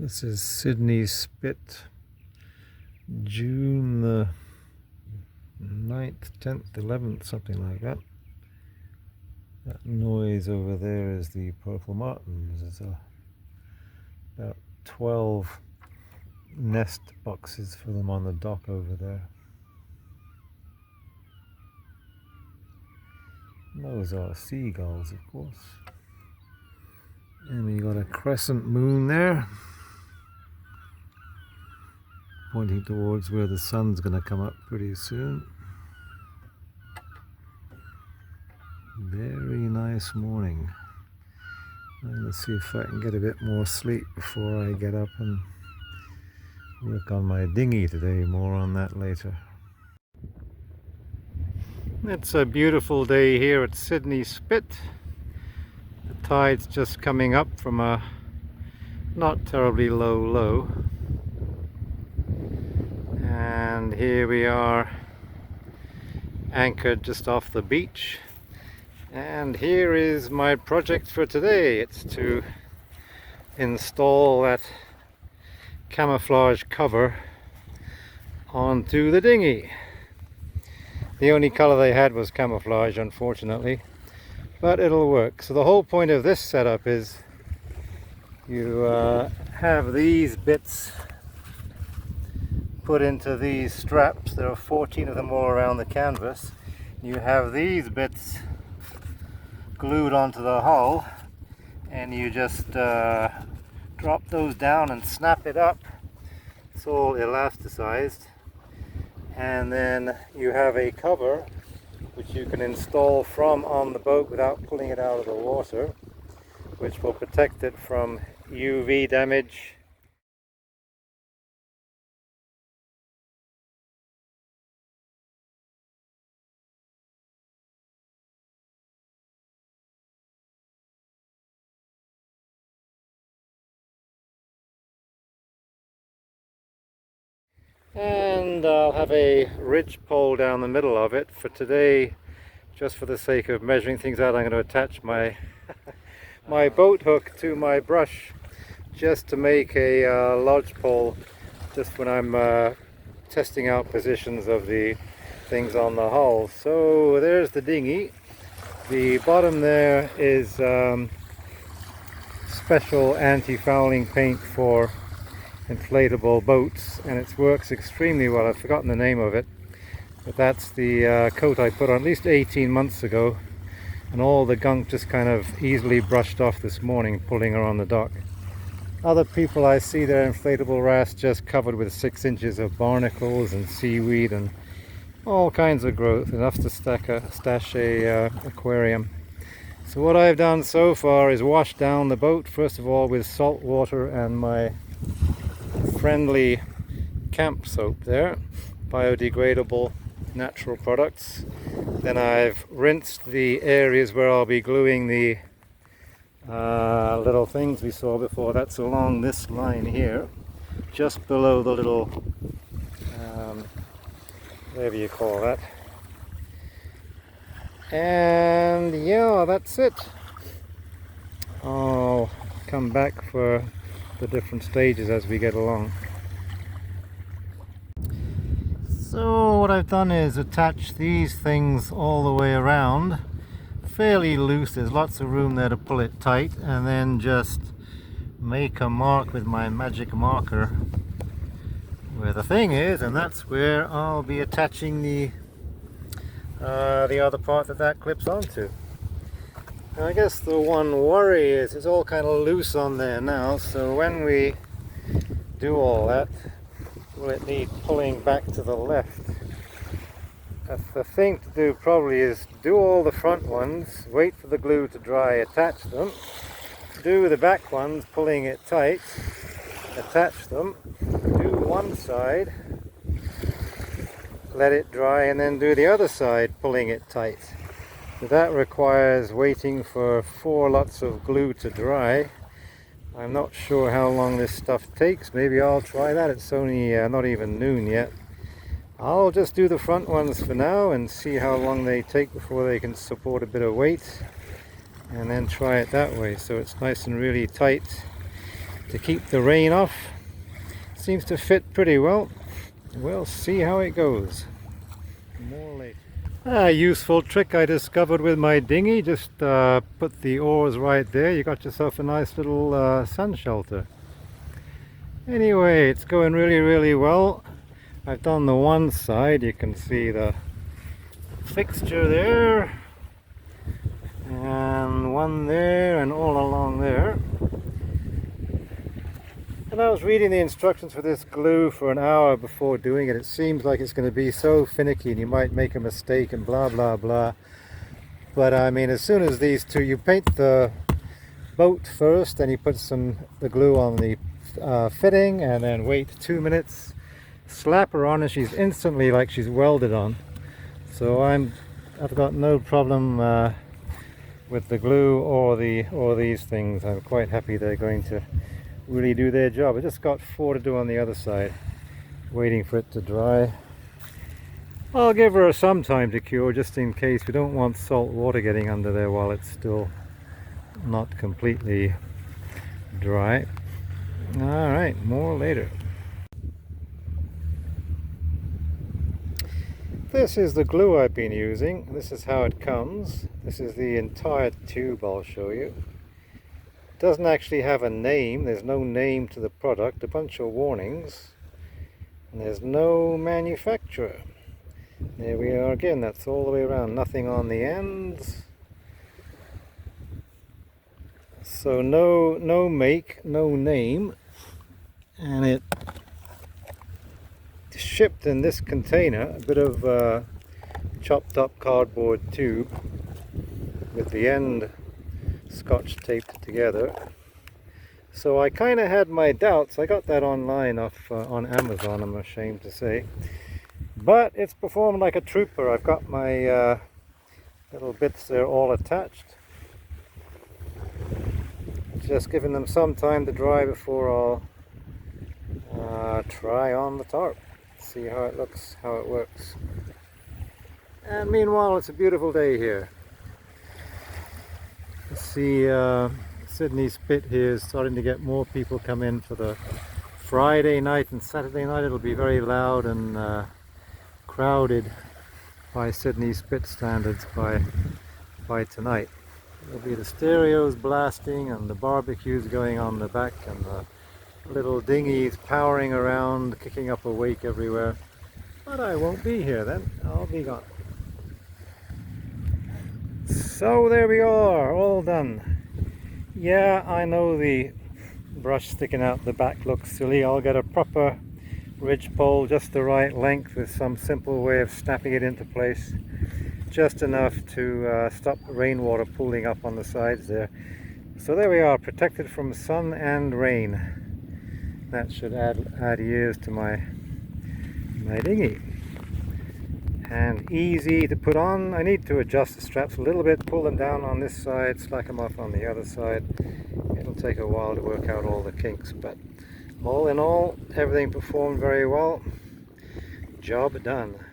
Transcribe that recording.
This is Sydney Spit, June the 9th, 10th, 11th, something like that. That noise over there is the purple martins. There's about 12 nest boxes for them on the dock over there. Those are seagulls, of course. And we got a crescent moon there, pointing towards where the sun's going to come up pretty soon. Very nice morning. I'm going to see if I can get a bit more sleep before I get up and work on my dinghy today. More on that later. It's a beautiful day here at Sydney Spit. The tide's just coming up from a not terribly low. And here we are, anchored just off the beach. And here is my project for today. It's to install that camouflage cover onto the dinghy. The only color they had was camouflage, unfortunately, but it'll work. So the whole point of this setup is you have these bits put into these straps. There are 14 of them all around the canvas. You have these bits glued onto the hull, and you just drop those down and snap it up. It's all elasticized, and then you have a cover which you can install from on the boat without pulling it out of the water, which will protect it from UV damage. And I'll have a ridge pole down the middle of it. For today, just for the sake of measuring things out, I'm going to attach my my boat hook to my brush, just to make a lodge pole, just when I'm testing out positions of the things on the hull. So there's the dinghy. The bottom there is special anti-fouling paint for inflatable boats, and it works extremely well. I've forgotten the name of it, but that's the coat I put on at least 18 months ago, and all the gunk just kind of easily brushed off this morning pulling her on the dock. Other people I see their inflatable rafts just covered with 6 inches of barnacles and seaweed and all kinds of growth, enough to stash a aquarium. So what I've done so far is wash down the boat, first of all with salt water and my friendly camp soap there, biodegradable natural products. Then I've rinsed the areas where I'll be gluing the little things we saw before. That's along this line here, just below the little whatever you call that. And yeah, that's it. I'll come back for the different stages as we get along. So what I've done is attach these things all the way around, fairly loose. There's lots of room there to pull it tight, and then just make a mark with my magic marker where the thing is, and that's where I'll be attaching the other part that clips onto. I guess the one worry is it's all kind of loose on there now, so when we do all that, will it need pulling back to the left? The thing to do probably is do all the front ones, wait for the glue to dry, attach them, do the back ones, pulling it tight, attach them, do one side, let it dry, and then do the other side, pulling it tight. So that requires waiting for 4 lots of glue to dry. I'm not sure how long this stuff takes. Maybe I'll try that. It's only not even noon yet. I'll just do the front ones for now and see how long they take before they can support a bit of weight, and then try it that way, so it's nice and really tight to keep the rain off. Seems to fit pretty well. We'll see how it goes. More later. A useful trick I discovered with my dinghy. Just put the oars right there. You got yourself a nice little sun shelter. Anyway, it's going really well. I've done the one side. You can see the fixture there, and one there, and all along there. And I was reading the instructions for this glue for an hour before doing it. It seems like it's going to be so finicky and you might make a mistake and blah blah blah. But I mean, as soon as these two, you paint the boat first, then you put the glue on the fitting, and then wait 2 minutes, slap her on, and she's instantly like she's welded on. So I've got no problem with the glue or these things. I'm quite happy they're going to really do their job. I just got 4 to do on the other side, waiting for it to dry. I'll give her some time to cure, just in case. We don't want salt water getting under there while it's still not completely dry. Alright, more later. This is the glue I've been using. This is how it comes. This is the entire tube I'll show you. It doesn't actually have a name. There's no name to the product. A bunch of warnings. And there's no manufacturer. There we are again. That's all the way around. Nothing on the ends. So no make, no name. And it shipped in this container, a bit of chopped up cardboard tube with the end scotch taped together. So I kind of had my doubts. I got that online on Amazon, I'm ashamed to say, but it's performed like a trooper. I've got my little bits there all attached, just giving them some time to dry before I'll try on the tarp, see how it looks, how it works. And meanwhile, it's a beautiful day here. See, Sydney Spit here is starting to get more people come in for the Friday night and Saturday night. It'll be very loud and crowded by Sydney Spit standards by tonight. There'll be the stereos blasting and the barbecues going on in the back and the little dinghies powering around, kicking up a wake everywhere. But I won't be here then. I'll be gone. So there we are, all done. Yeah, I know the brush sticking out the back looks silly. I'll get a proper ridge pole, just the right length, with some simple way of snapping it into place. Just enough to stop rainwater pooling up on the sides there. So there we are, protected from sun and rain. That should add years to my dinghy. And easy to put on. I need to adjust the straps a little bit, pull them down on this side, slack them off on the other side. It'll take a while to work out all the kinks, but all in all, everything performed very well. Job done.